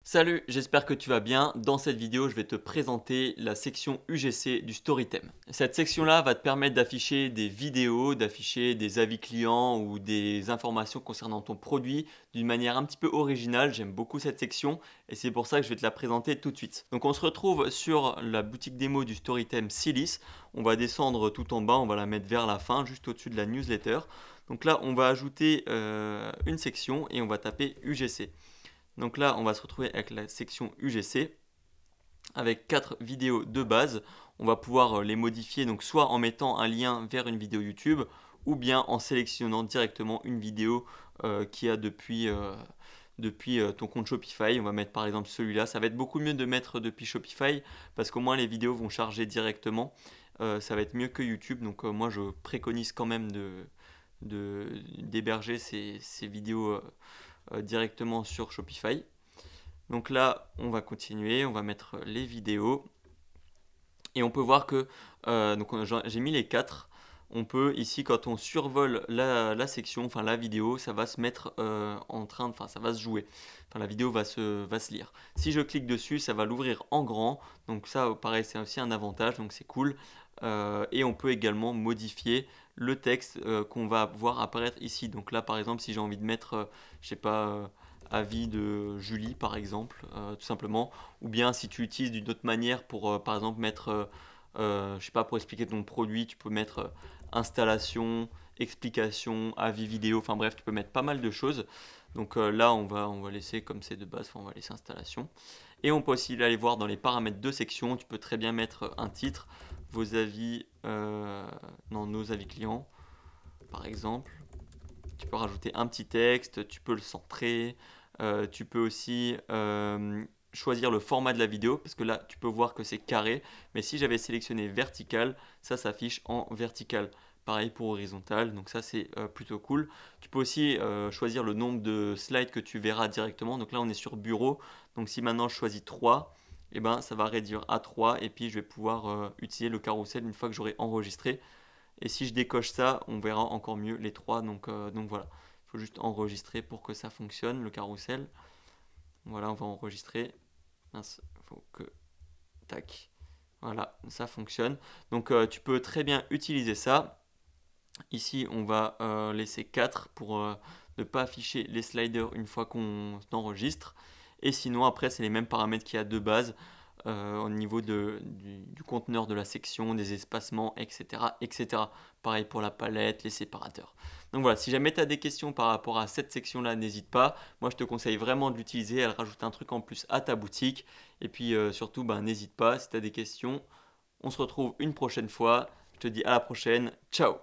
Salut, j'espère que tu vas bien. Dans cette vidéo, je vais te présenter la section UGC du Storytem. Cette section-là va te permettre d'afficher des vidéos, d'afficher des avis clients ou des informations concernant ton produit d'une manière un petit peu originale. J'aime beaucoup cette section et c'est pour ça que je vais te la présenter tout de suite. Donc on se retrouve sur la boutique démo du Storytem Silis. On va descendre tout en bas, on va la mettre vers la fin, juste au-dessus de la newsletter. Donc là, on va ajouter une section et on va taper UGC. Donc là, on va se retrouver avec la section UGC avec 4 vidéos de base. On va pouvoir les modifier donc soit en mettant un lien vers une vidéo YouTube ou bien en sélectionnant directement une vidéo qui a depuis ton compte Shopify. On va mettre par exemple celui-là. Ça va être beaucoup mieux de mettre depuis Shopify parce qu'au moins les vidéos vont charger directement. Ça va être mieux que YouTube. Donc moi je préconise quand même d'héberger ces vidéos directement sur Shopify. Donc là, on va continuer, on va mettre les vidéos. Et on peut voir que j'ai mis les 4. On peut ici, quand on survole la section, enfin la vidéo, ça va se mettre ça va se jouer. Enfin, la vidéo va se lire. Si je clique dessus, ça va l'ouvrir en grand. Donc ça, pareil, c'est aussi un avantage, donc c'est cool. Et on peut également modifier le texte qu'on va voir apparaître ici. Donc là, par exemple, si j'ai envie de mettre, je sais pas, avis de Julie, par exemple, tout simplement. Ou bien si tu utilises d'une autre manière pour, par exemple, mettre, je sais pas, pour expliquer ton produit, tu peux mettre installation, explication, avis vidéo, enfin bref, tu peux mettre pas mal de choses. Donc là, on va laisser comme c'est de base, enfin, on va laisser installation. Et on peut aussi aller voir dans les paramètres de section, tu peux très bien mettre un titre, vos avis, nos avis clients, par exemple. Tu peux rajouter un petit texte, tu peux le centrer, tu peux aussi choisir le format de la vidéo, parce que là, tu peux voir que c'est carré, mais si j'avais sélectionné vertical, ça s'affiche en vertical. Pareil pour horizontal, donc ça c'est plutôt cool. Tu peux aussi choisir le nombre de slides que tu verras directement. Donc là on est sur bureau, donc si maintenant je choisis 3, et ben, ça va réduire à 3 et puis je vais pouvoir utiliser le carrousel une fois que j'aurai enregistré. Et si je décoche ça, on verra encore mieux les 3. Donc voilà, il faut juste enregistrer pour que ça fonctionne, le carrousel. Voilà, on va enregistrer. Mince, faut que... Tac. Voilà, ça fonctionne. Donc tu peux très bien utiliser ça. Ici, on va laisser 4 pour ne pas afficher les sliders une fois qu'on enregistre. Et sinon, après, c'est les mêmes paramètres qu'il y a de base au niveau du conteneur de la section, des espacements, etc., etc. Pareil pour la palette, les séparateurs. Donc voilà, si jamais tu as des questions par rapport à cette section-là, n'hésite pas. Moi, je te conseille vraiment de l'utiliser. Elle rajoute un truc en plus à ta boutique. Et puis surtout, n'hésite pas si tu as des questions. On se retrouve une prochaine fois. Je te dis à la prochaine. Ciao!